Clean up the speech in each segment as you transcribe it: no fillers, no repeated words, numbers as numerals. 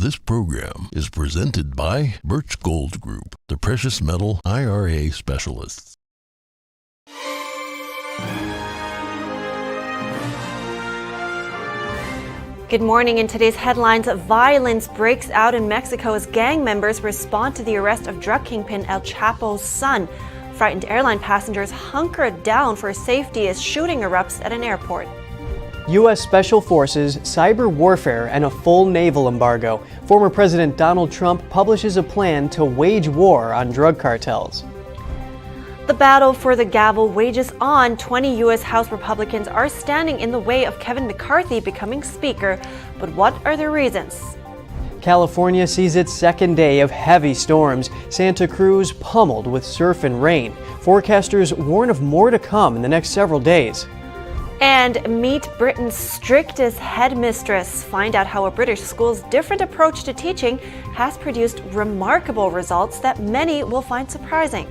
This program is presented by Birch Gold Group, the precious metal IRA specialists. Good morning. In today's headlines, violence breaks out in Mexico as gang members respond to the arrest of drug kingpin El Chapo's son. Frightened airline passengers hunkered down for safety as shooting erupts at an airport. U.S. Special Forces, cyber warfare, and a full naval embargo. Former President Donald Trump publishes a plan to wage war on drug cartels. The battle for the gavel wages on. 20 U.S. House Republicans are standing in the way of Kevin McCarthy becoming Speaker. But what are the reasons? California sees its second day of heavy storms. Santa Cruz pummeled with surf and rain. Forecasters warn of more to come in the next several days. And meet Britain's strictest headmistress. Find out how a British school's different approach to teaching has produced remarkable results that many will find surprising.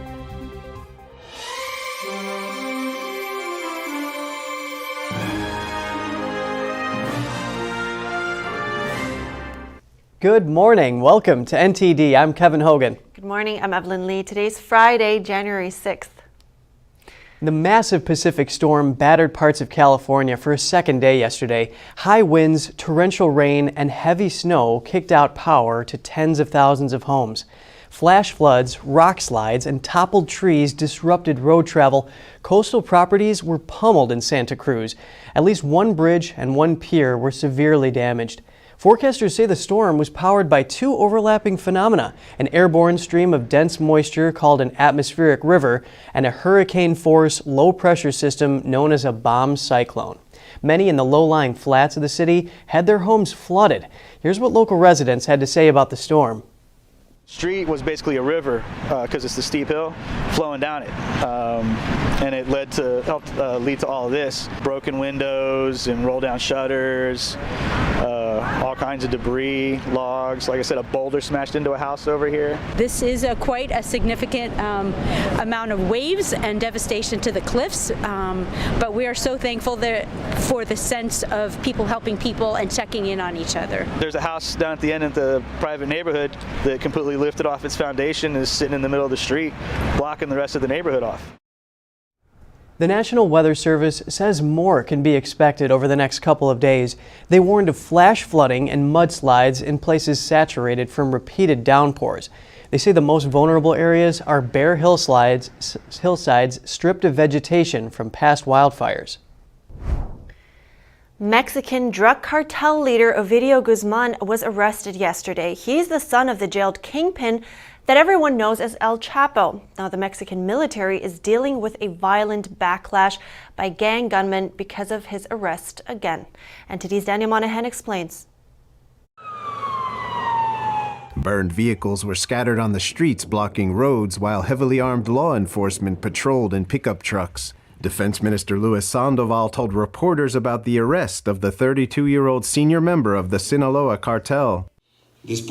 Good morning. Welcome to NTD. I'm Kevin Hogan. Good morning. I'm Evelyn Lee. Today's Friday, January 6th. The massive Pacific storm battered parts of California for a second day yesterday. High winds, torrential rain, and heavy snow kicked out power to tens of thousands of homes. Flash floods, rock slides, and toppled trees disrupted road travel. Coastal properties were pummeled in Santa Cruz. At least one bridge and one pier were severely damaged. Forecasters say the storm was powered by two overlapping phenomena, an airborne stream of dense moisture called an atmospheric river, and a hurricane-force low-pressure system known as a bomb cyclone. Many in the low-lying flats of the city had their homes flooded. Here's what local residents had to say about the storm. Street was basically a river because it's the steep hill flowing down it, and it helped lead to all of this: broken windows and roll down shutters, all kinds of debris, logs. Like I said, a boulder smashed into a house over here. This is quite a significant amount of waves and devastation to the cliffs, but we are so thankful for the sense of people helping people and checking in on each other. There's a house down at the end of the private neighborhood that completely lifted off its foundation and is sitting in the middle of the street, blocking the rest of the neighborhood off. The National Weather Service says more can be expected over the next couple of days. They warned of flash flooding and mudslides in places saturated from repeated downpours. They say the most vulnerable areas are bare hillsides stripped of vegetation from past wildfires. Mexican drug cartel leader Ovidio Guzman was arrested yesterday. He's the son of the jailed kingpin that everyone knows as El Chapo. Now, the Mexican military is dealing with a violent backlash by gang gunmen because of his arrest again. NTD's Daniel Monahan explains. Burned vehicles were scattered on the streets, blocking roads, while heavily armed law enforcement patrolled in pickup trucks. Defense Minister Luis Sandoval told reporters about the arrest of the 32-year-old senior member of the Sinaloa cartel. After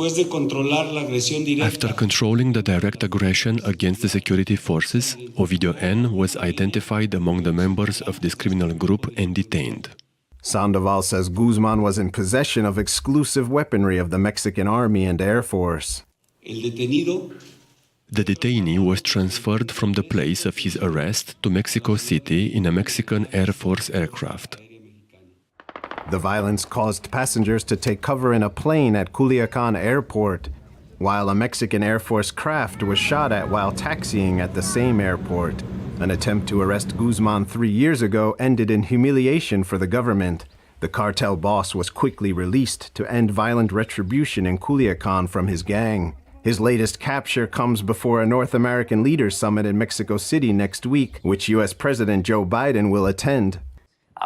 controlling the direct aggression against the security forces, Ovidio N. was identified among the members of this criminal group and detained. Sandoval says Guzman was in possession of exclusive weaponry of the Mexican Army and Air Force. The detainee was transferred from the place of his arrest to Mexico City in a Mexican Air Force aircraft. The violence caused passengers to take cover in a plane at Culiacan Airport, while a Mexican Air Force craft was shot at while taxiing at the same airport. An attempt to arrest Guzman 3 years ago ended in humiliation for the government. The cartel boss was quickly released to end violent retribution in Culiacan from his gang. His latest capture comes before a North American Leaders Summit in Mexico City next week, which U.S. President Joe Biden will attend.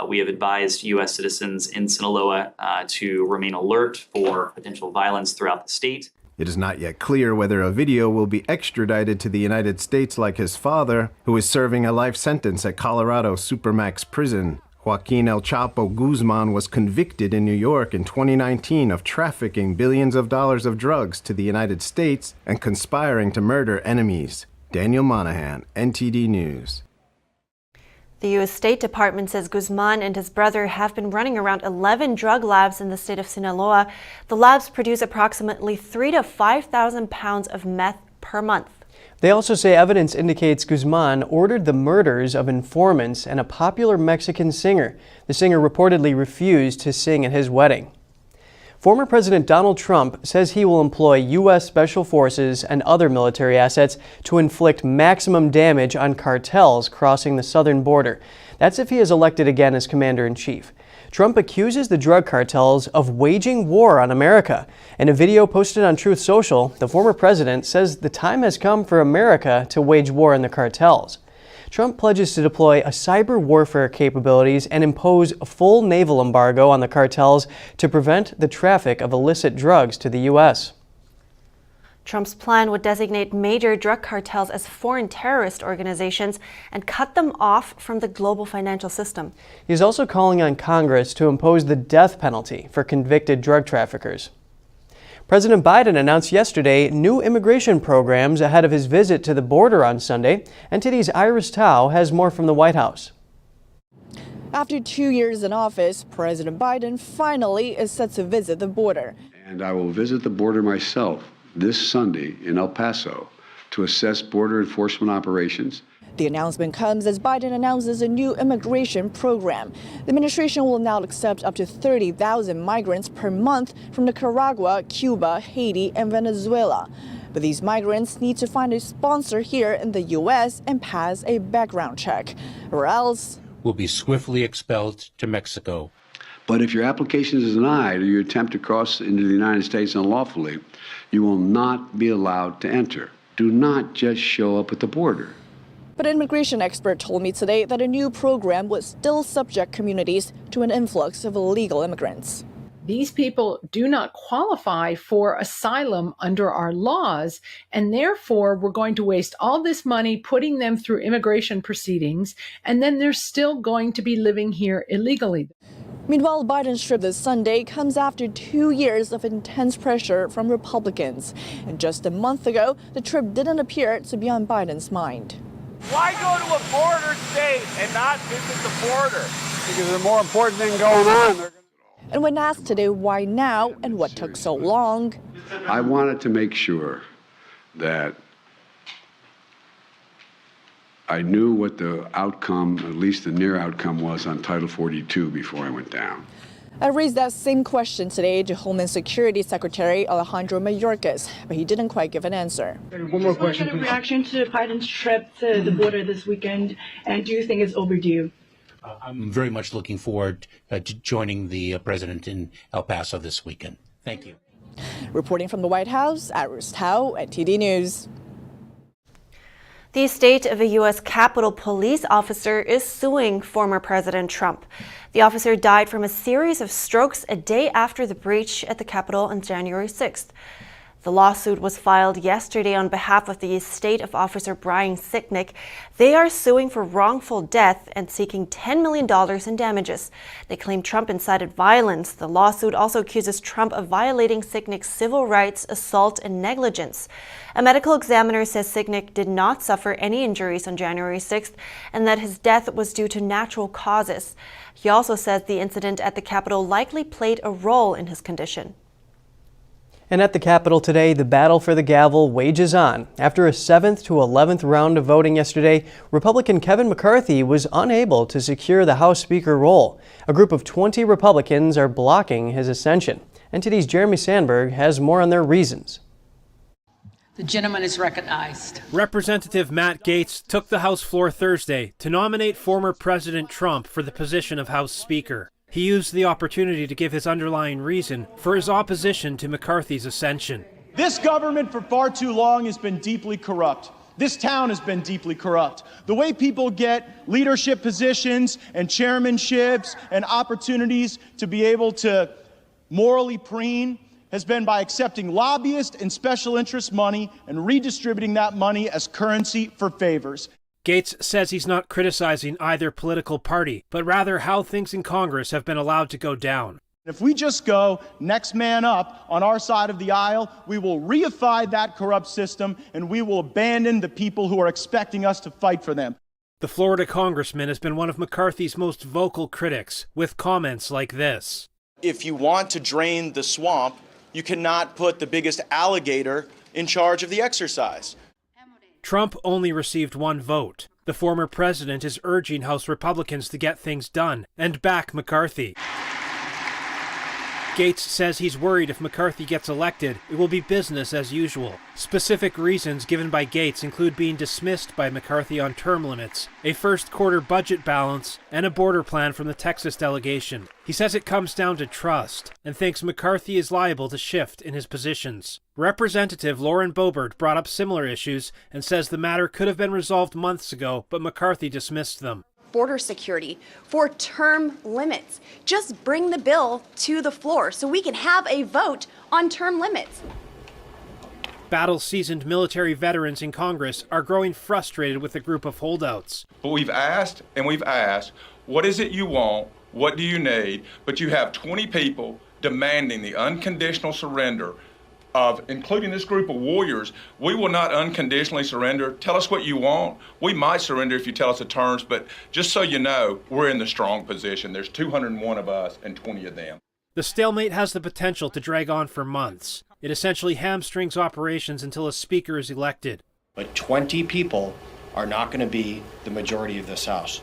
We have advised U.S. citizens in Sinaloa to remain alert for potential violence throughout the state. It is not yet clear whether Ovidio will be extradited to the United States like his father, who is serving a life sentence at Colorado Supermax prison. Joaquin El Chapo Guzman was convicted in New York in 2019 of trafficking billions of dollars of drugs to the United States and conspiring to murder enemies. Daniel Monahan, NTD News. The U.S. State Department says Guzman and his brother have been running around 11 drug labs in the state of Sinaloa. The labs produce approximately 3,000 to 5,000 pounds of meth per month. They also say evidence indicates Guzman ordered the murders of informants and a popular Mexican singer. The singer reportedly refused to sing at his wedding. Former President Donald Trump says he will employ U.S. Special Forces and other military assets to inflict maximum damage on cartels crossing the southern border. That's if he is elected again as Commander-in-Chief. Trump accuses the drug cartels of waging war on America. In a video posted on Truth Social, the former president says the time has come for America to wage war on the cartels. Trump pledges to deploy a cyber warfare capabilities and impose a full naval embargo on the cartels to prevent the traffic of illicit drugs to the U.S. Trump's plan would designate major drug cartels as foreign terrorist organizations and cut them off from the global financial system. He's also calling on Congress to impose the death penalty for convicted drug traffickers. President Biden announced yesterday new immigration programs ahead of his visit to the border on Sunday. NTD's Iris Tao has more from the White House. After 2 years in office, President Biden finally is set to visit the border. And I will visit the border myself this Sunday in El Paso to assess border enforcement operations. The announcement comes as Biden announces a new immigration program. The administration will now accept up to 30,000 migrants per month from Nicaragua, Cuba, Haiti, and Venezuela. But these migrants need to find a sponsor here in the U.S. and pass a background check, or else will be swiftly expelled to Mexico. But if your application is denied or you attempt to cross into the United States unlawfully, you will not be allowed to enter. Do not just show up at the border. But an immigration expert told me today that a new program would still subject communities to an influx of illegal immigrants. These people do not qualify for asylum under our laws, and therefore we're going to waste all this money putting them through immigration proceedings, and then they're still going to be living here illegally. Meanwhile, Biden's trip this Sunday comes after 2 years of intense pressure from Republicans. And just a month ago, the trip didn't appear to be on Biden's mind. Why go to a border state and not visit the border? Because there's more important thing going on. And when asked today why now and what took so long, I wanted to make sure that I knew what the outcome, at least the near outcome, was on Title 42 before I went down. I raised that same question today to Homeland Security Secretary Alejandro Mayorkas, but he didn't quite give an answer. One more question, please. Reaction to Biden's trip to the border this weekend, and do you think it's overdue? I'm very much looking forward to joining the president in El Paso this weekend. Thank you. Reporting from the White House, Iris Tao, NTD News. The estate of a U.S. Capitol police officer is suing former President Trump. The officer died from a series of strokes a day after the breach at the Capitol on January 6th. The lawsuit was filed yesterday on behalf of the estate of Officer Brian Sicknick. They are suing for wrongful death and seeking $10 million in damages. They claim Trump incited violence. The lawsuit also accuses Trump of violating Sicknick's civil rights, assault, and negligence. A medical examiner says Sicknick did not suffer any injuries on January 6th and that his death was due to natural causes. He also says the incident at the Capitol likely played a role in his condition. And at the Capitol today, the battle for the gavel wages on. After a 7th to 11th round of voting yesterday, Republican Kevin McCarthy was unable to secure the House Speaker role. A group of 20 Republicans are blocking his ascension. NTD's Jeremy Sandberg has more on their reasons. The gentleman is recognized. Representative Matt Gaetz took the House floor Thursday to nominate former President Trump for the position of House Speaker. He used the opportunity to give his underlying reason for his opposition to McCarthy's ascension. This government for far too long has been deeply corrupt. This town has been deeply corrupt. The way people get leadership positions and chairmanships and opportunities to be able to morally preen has been by accepting lobbyist and special interest money and redistributing that money as currency for favors. Gaetz says he's not criticizing either political party, but rather how things in Congress have been allowed to go down. If we just go next man up on our side of the aisle, we will reify that corrupt system and we will abandon the people who are expecting us to fight for them. The Florida congressman has been one of McCarthy's most vocal critics, with comments like this. If you want to drain the swamp, you cannot put the biggest alligator in charge of the exercise. Trump only received one vote. The former president is urging House Republicans to get things done and back McCarthy. Gaetz says he's worried if McCarthy gets elected, it will be business as usual. Specific reasons given by Gaetz include being dismissed by McCarthy on term limits, a first-quarter budget balance, and a border plan from the Texas delegation. He says it comes down to trust, and thinks McCarthy is liable to shift in his positions. Representative Lauren Boebert brought up similar issues and says the matter could have been resolved months ago, but McCarthy dismissed them. Border security, for term limits. Just bring the bill to the floor so we can have a vote on term limits. Battle-seasoned military veterans in Congress are growing frustrated with the group of holdouts. But we've asked and we've asked, what is it you want? What do you need? But you have 20 people demanding the unconditional surrender of, including this group of warriors. We will not unconditionally surrender. Tell us what you want. We might surrender if you tell us the terms, but just so you know, we're in the strong position. There's 201 of us and 20 of them. The stalemate has the potential to drag on for months. It essentially hamstrings operations until a speaker is elected. But 20 people are not going to be the majority of this House.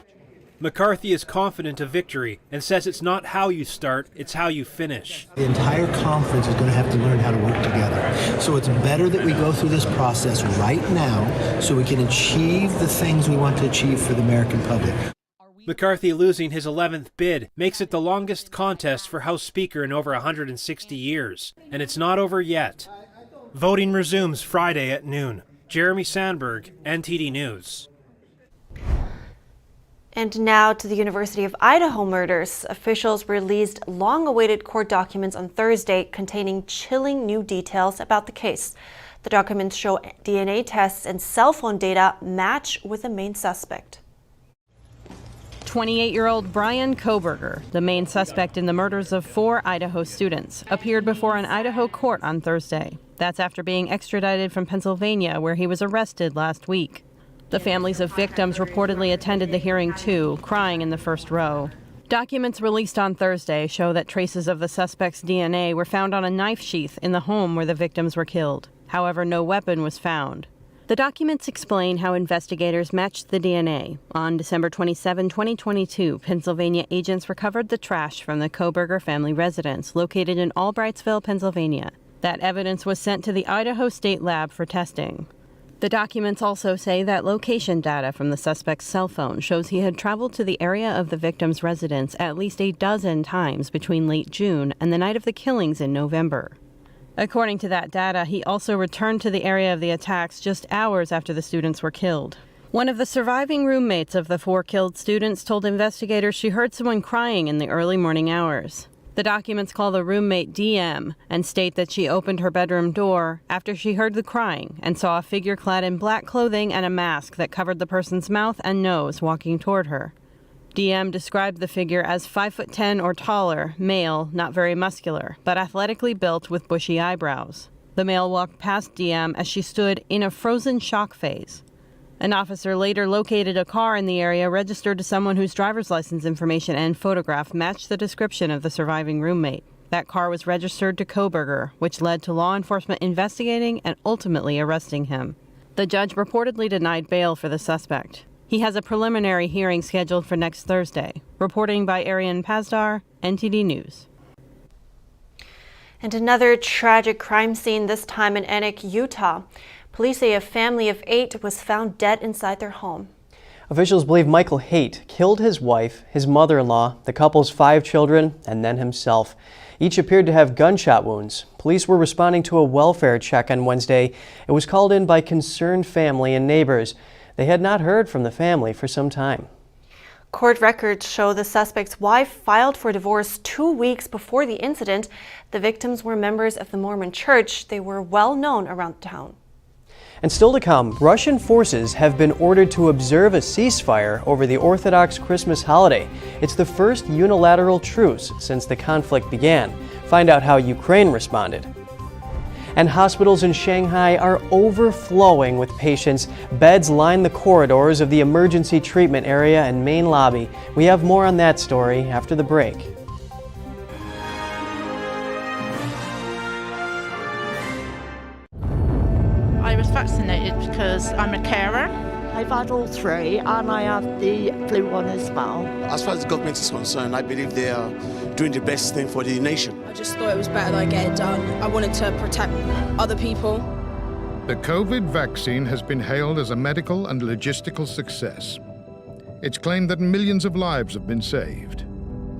McCarthy is confident of victory and says it's not how you start, it's how you finish. The entire conference is going to have to learn how to work together. So it's better that we go through this process right now so we can achieve the things we want to achieve for the American public. McCarthy losing his 11th bid makes it the longest contest for House Speaker in over 160 years. And it's not over yet. Voting resumes Friday at noon. Jeremy Sandberg, NTD News. And now to the University of Idaho murders. Officials released long-awaited court documents on Thursday containing chilling new details about the case. The documents show DNA tests and cell phone data match with the main suspect. 28-year-old Brian Kohberger, the main suspect in the murders of 4 Idaho students, appeared before an Idaho court on Thursday. That's after being extradited from Pennsylvania, where he was arrested last week. The families of victims reportedly attended the hearing too, crying in the first row. Documents released on Thursday show that traces of the suspect's DNA were found on a knife sheath in the home where the victims were killed. However, no weapon was found. The documents explain how investigators matched the DNA. On December 27, 2022, Pennsylvania agents recovered the trash from the Kohberger family residence located in Albrightsville, Pennsylvania. That evidence was sent to the Idaho State Lab for testing. The documents also say that location data from the suspect's cell phone shows he had traveled to the area of the victim's residence at least a dozen times between late June and the night of the killings in November. According to that data, he also returned to the area of the attacks just hours after the students were killed. One of the surviving roommates of the 4 killed students told investigators she heard someone crying in the early morning hours. The documents call the roommate DM and state that she opened her bedroom door after she heard the crying and saw a figure clad in black clothing and a mask that covered the person's mouth and nose walking toward her. DM described the figure as 5'10" or taller, male, not very muscular, but athletically built with bushy eyebrows. The male walked past DM as she stood in a frozen shock phase. An officer later located a car in the area registered to someone whose driver's license information and photograph matched the description of the surviving roommate. That car was registered to Kohberger, which led to law enforcement investigating and ultimately arresting him. The judge reportedly denied bail for the suspect. He has a preliminary hearing scheduled for next Thursday. Reporting by Arian Pazdar, NTD News. And another tragic crime scene, this time in Enoch, Utah. Police say a family of 8 was found dead inside their home. Officials believe Michael Haight killed his wife, his mother-in-law, the couple's 5 children, and then himself. Each appeared to have gunshot wounds. Police were responding to a welfare check on Wednesday. It was called in by concerned family and neighbors. They had not heard from the family for some time. Court records show the suspect's wife filed for divorce 2 weeks before the incident. The victims were members of the Mormon Church. They were well known around town. And still to come, Russian forces have been ordered to observe a ceasefire over the Orthodox Christmas holiday. It's the first unilateral truce since the conflict began. Find out how Ukraine responded. And hospitals in Shanghai are overflowing with patients. Beds line the corridors of the emergency treatment area and main lobby. We have more on that story after the break. I was vaccinated because I'm a carer. I've had all three and I have the flu one as well. As far as the government is concerned, I believe they are doing the best thing for the nation. I just thought it was better that I get it done. I wanted to protect other people. The COVID vaccine has been hailed as a medical and logistical success. It's claimed that millions of lives have been saved,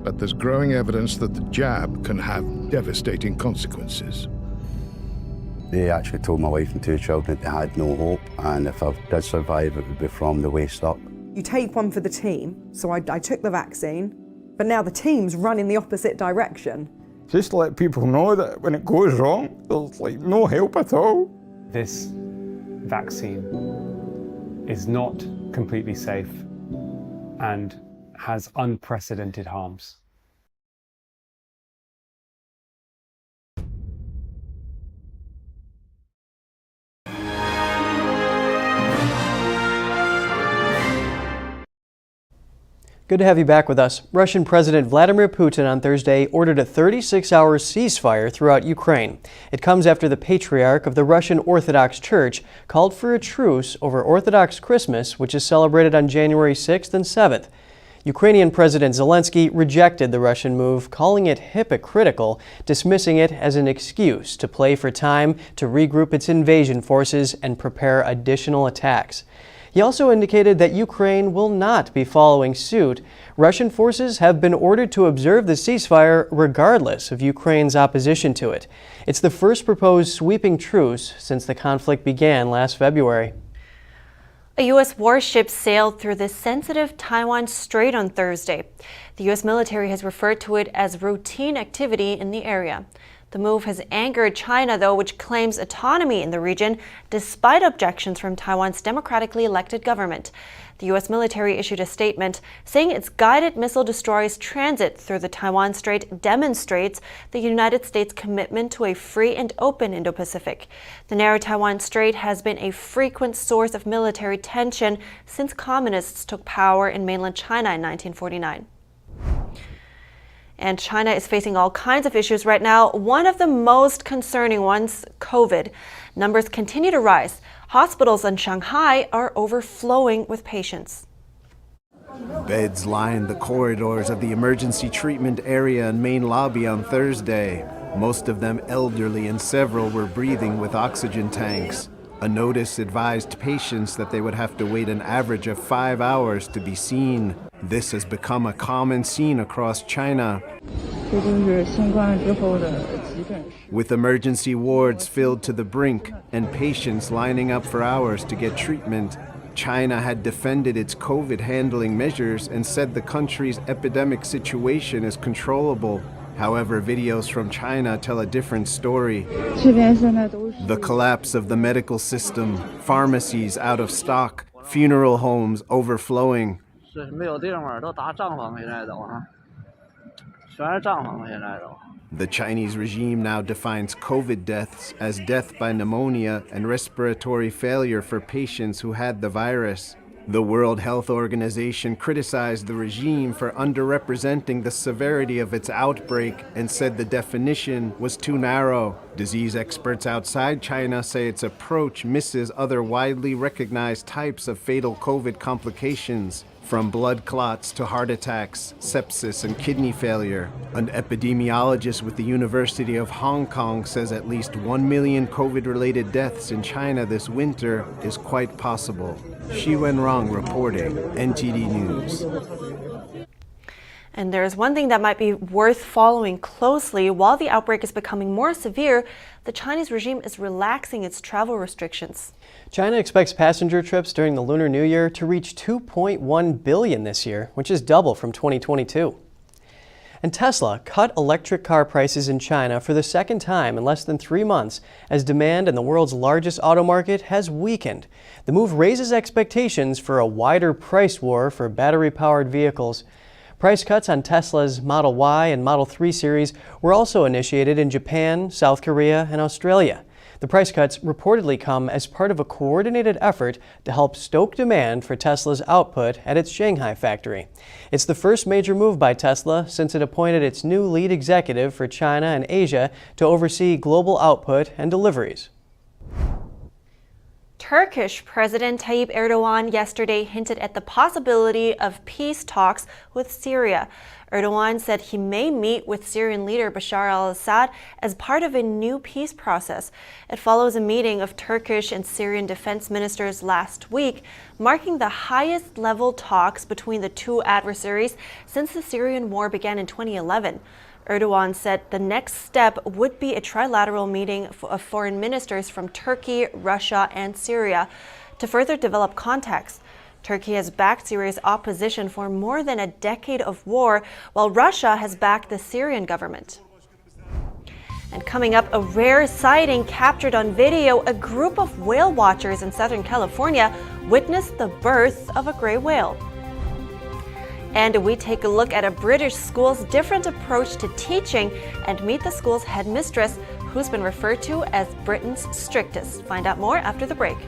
but there's growing evidence that the jab can have devastating consequences. They actually told my wife and two children that they had no hope, and if I did survive, it would be from the waist up. You take one for the team, so I took the vaccine, but now the team's run in the opposite direction. Just to let people know that when it goes wrong, there's like no help at all. This vaccine is not completely safe and has unprecedented harms. Good to have you back with us. Russian President Vladimir Putin on Thursday ordered a 36-hour ceasefire throughout Ukraine. It comes after the Patriarch of the Russian Orthodox Church called for a truce over Orthodox Christmas, which is celebrated on January 6th and 7th. Ukrainian President Zelensky rejected the Russian move, calling it hypocritical, dismissing it as an excuse to play for time to regroup its invasion forces and prepare additional attacks. He also indicated that Ukraine will not be following suit. Russian forces have been ordered to observe the ceasefire regardless of Ukraine's opposition to it. It's the first proposed sweeping truce since the conflict began last February. A U.S. warship sailed through the sensitive Taiwan Strait on Thursday. The U.S. military has referred to it as routine activity in the area. The move has angered China, though, which claims autonomy in the region despite objections from Taiwan's democratically elected government. The U.S. military issued a statement saying its guided missile destroyers' transit through the Taiwan Strait demonstrates the United States' commitment to a free and open Indo-Pacific. The narrow Taiwan Strait has been a frequent source of military tension since communists took power in mainland China in 1949. And China is facing all kinds of issues right now. One of the most concerning ones, COVID. Numbers continue to rise. Hospitals in Shanghai are overflowing with patients. Beds lined the corridors of the emergency treatment area and main lobby on Thursday. Most of them elderly, and several were breathing with oxygen tanks. A notice advised patients that they would have to wait an average of 5 hours to be seen. This has become a common scene across China, with emergency wards filled to the brink and patients lining up for hours to get treatment. China had defended its COVID handling measures and said the country's epidemic situation is controllable. However, videos from China tell a different story. The collapse of the medical system, pharmacies out of stock, funeral homes overflowing. The Chinese regime now defines COVID deaths as death by pneumonia and respiratory failure for patients who had the virus. The World Health Organization criticized the regime for underrepresenting the severity of its outbreak and said the definition was too narrow. Disease experts outside China say its approach misses other widely recognized types of fatal COVID complications, from blood clots to heart attacks, sepsis, and kidney failure. An epidemiologist with the University of Hong Kong says at least 1 million COVID-related deaths in China this winter is quite possible. Shi Wenrong reporting, NTD News. And there's one thing that might be worth following closely. While the outbreak is becoming more severe, the Chinese regime is relaxing its travel restrictions. China expects passenger trips during the Lunar New Year to reach 2.1 billion this year, which is double from 2022. And Tesla cut electric car prices in China for the second time in less than 3 months as demand in the world's largest auto market has weakened. The move raises expectations for a wider price war for battery-powered vehicles. Price cuts on Tesla's Model Y and Model 3 series were also initiated in Japan, South Korea, and Australia. The price cuts reportedly come as part of a coordinated effort to help stoke demand for Tesla's output at its Shanghai factory. It's the first major move by Tesla since it appointed its new lead executive for China and Asia to oversee global output and deliveries. Turkish President Tayyip Erdogan yesterday hinted at the possibility of peace talks with Syria. Erdogan said he may meet with Syrian leader Bashar al-Assad as part of a new peace process. It follows a meeting of Turkish and Syrian defense ministers last week, marking the highest level talks between the two adversaries since the Syrian war began in 2011. Erdogan said the next step would be a trilateral meeting of foreign ministers from Turkey, Russia, and Syria to further develop contacts. Turkey has backed Syria's opposition for more than a decade of war, while Russia has backed the Syrian government. And coming up, a rare sighting captured on video. A group of whale watchers in Southern California witnessed the birth of a gray whale. And we take a look at a British school's different approach to teaching and meet the school's headmistress, who's been referred to as Britain's strictest. Find out more after the break.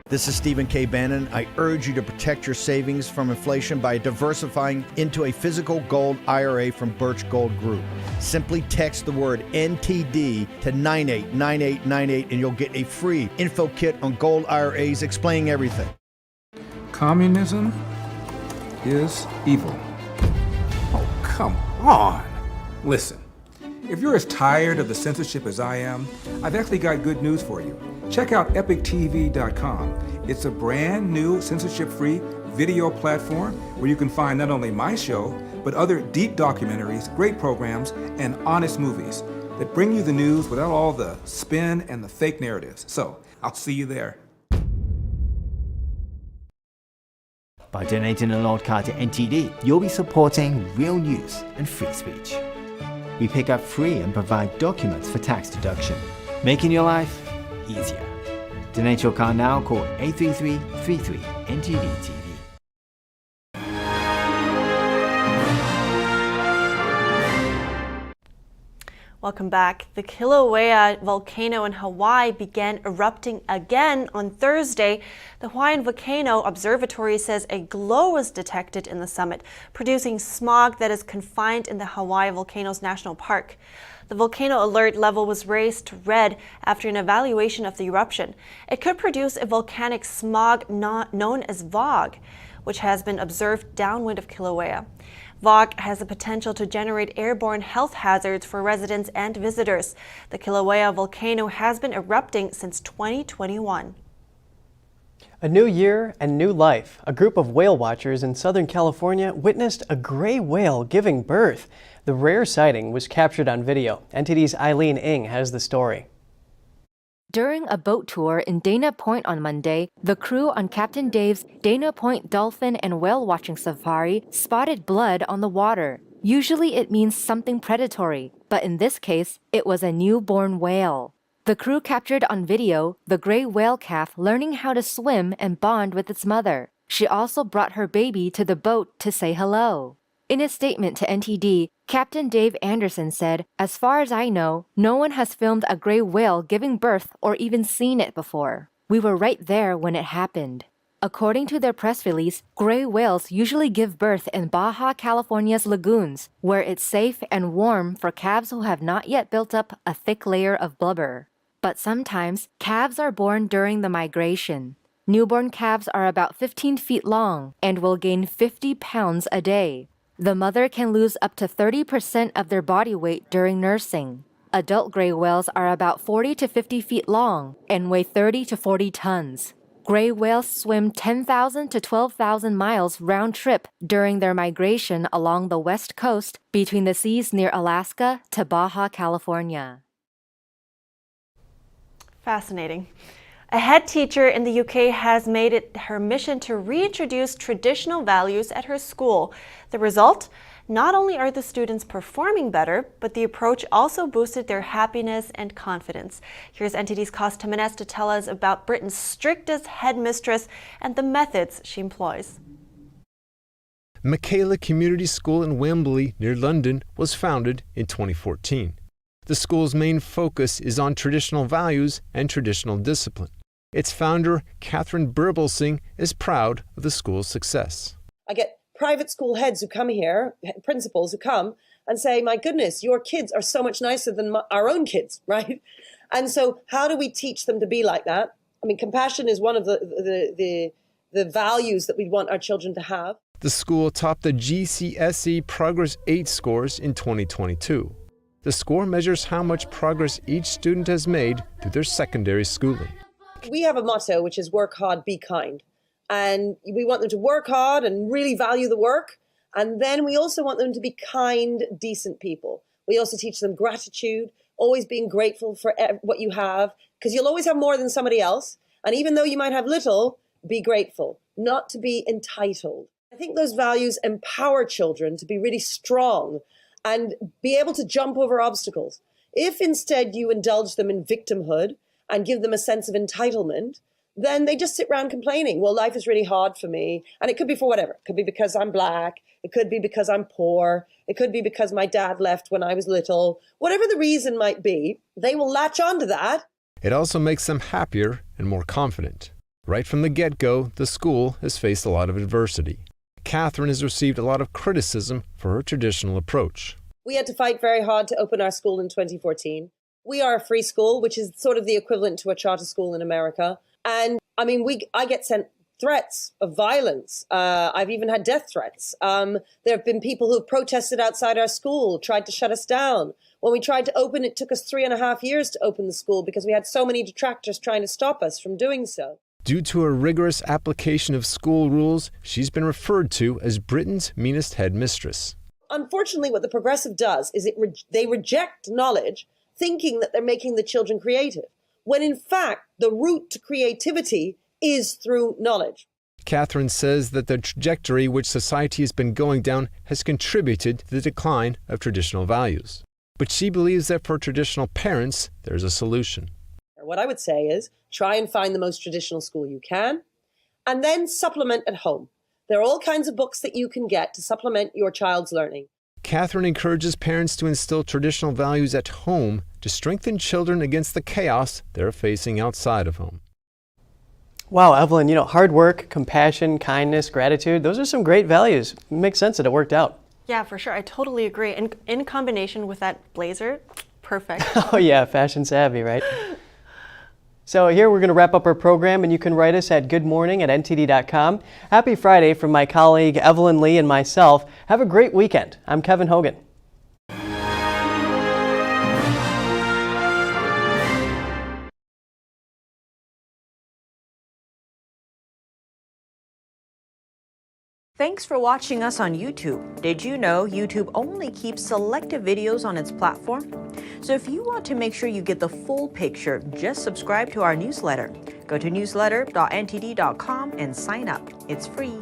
This is Stephen K. Bannon. I urge you to protect your savings from inflation by diversifying into a physical gold IRA from Birch Gold Group. Simply text the word NTD to 989898 and you'll get a free info kit on gold IRAs explaining everything. Communism is evil. Oh, come on. Listen, if you're as tired of the censorship as I am, I've actually got good news for you. Check out epictv.com. It's a brand new censorship-free video platform where you can find not only my show, but other deep documentaries, great programs, and honest movies that bring you the news without all the spin and the fake narratives. So, I'll see you there. By donating an old card to NTD, you'll be supporting real news and free speech. We pick up free and provide documents for tax deduction, making your life easier. Donate your card now, call 833-33-NTD-TV. Welcome back. The Kilauea volcano in Hawaii began erupting again on Thursday. The Hawaiian Volcano Observatory says a glow was detected in the summit, producing smog that is confined in the Hawaii Volcanoes National Park. The volcano alert level was raised to red after an evaluation of the eruption. It could produce a volcanic smog known as VOG, which has been observed downwind of Kilauea. VOG has the potential to generate airborne health hazards for residents and visitors. The Kilauea volcano has been erupting since 2021. A new year and new life. A group of whale watchers in Southern California witnessed a gray whale giving birth. The rare sighting was captured on video. NTD's Eileen Ng has the story. During a boat tour in Dana Point on Monday, the crew on Captain Dave's Dana Point dolphin and whale watching safari spotted blood on the water. Usually it means something predatory, but in this case, it was a newborn whale. The crew captured on video the gray whale calf learning how to swim and bond with its mother. She also brought her baby to the boat to say hello. In a statement to NTD, Captain Dave Anderson said, "As far as I know, no one has filmed a gray whale giving birth or even seen it before. We were right there when it happened." According to their press release, gray whales usually give birth in Baja California's lagoons, where it's safe and warm for calves who have not yet built up a thick layer of blubber. But sometimes, calves are born during the migration. Newborn calves are about 15 feet long and will gain 50 pounds a day. The mother can lose up to 30% of their body weight during nursing. Adult gray whales are about 40 to 50 feet long and weigh 30 to 40 tons. Gray whales swim 10,000 to 12,000 miles round trip during their migration along the west coast between the seas near Alaska to Baja California. Fascinating. A head teacher in the UK has made it her mission to reintroduce traditional values at her school. The result? Not only are the students performing better, but the approach also boosted their happiness and confidence. Here's NTD's Costa Jimenez to tell us about Britain's strictest headmistress and the methods she employs. Michaela Community School in Wembley, near London, was founded in 2014. The school's main focus is on traditional values and traditional discipline. Its founder, Catherine Birbelsing, is proud of the school's success. I get private school heads who come here, principals who come and say, my goodness, your kids are so much nicer than our own kids, right? And so how do we teach them to be like that? I mean, compassion is one of the values that we want our children to have. The school topped the GCSE Progress 8 scores in 2022. The score measures how much progress each student has made through their secondary schooling. We have a motto, which is work hard, be kind. And we want them to work hard and really value the work. And then we also want them to be kind, decent people. We also teach them gratitude, always being grateful for what you have, because you'll always have more than somebody else. And even though you might have little, be grateful, not to be entitled. I think those values empower children to be really strong and be able to jump over obstacles. If instead you indulge them in victimhood and give them a sense of entitlement, then they just sit around complaining, well, life is really hard for me. And it could be for whatever. It could be because I'm black. It could be because I'm poor. It could be because my dad left when I was little. Whatever the reason might be, they will latch onto that. It also makes them happier and more confident. Right from the get-go, the school has faced a lot of adversity. Catherine has received a lot of criticism for her traditional approach. We had to fight very hard to open our school in 2014. We are a free school, which is sort of the equivalent to a charter school in America. And I mean, I get sent threats of violence. I've even had death threats. There have been people who have protested outside our school, tried to shut us down. When we tried to open, it took us 3.5 years to open the school because we had so many detractors trying to stop us from doing so. Due to a rigorous application of school rules, she's been referred to as Britain's meanest headmistress. Unfortunately, what the progressive does is they reject knowledge, thinking that they're making the children creative, when in fact the route to creativity is through knowledge. Catherine says that the trajectory which society has been going down has contributed to the decline of traditional values. But she believes that for traditional parents, there's a solution. What I would say is try and find the most traditional school you can, and then supplement at home. There are all kinds of books that you can get to supplement your child's learning. Catherine encourages parents to instill traditional values at home to strengthen children against the chaos they're facing outside of home. Wow, Evelyn, hard work, compassion, kindness, gratitude, those are some great values. It makes sense that it worked out. Yeah, for sure. I totally agree. And in combination with that blazer, perfect. Oh yeah, fashion savvy, right? So here we're going to wrap up our program, and you can write us at goodmorning@ntd.com. Happy Friday from my colleague Evelyn Lee and myself. Have a great weekend. I'm Kevin Hogan. Thanks for watching us on YouTube. Did you know YouTube only keeps selective videos on its platform? So if you want to make sure you get the full picture, just subscribe to our newsletter. Go to newsletter.ntd.com and sign up. It's free.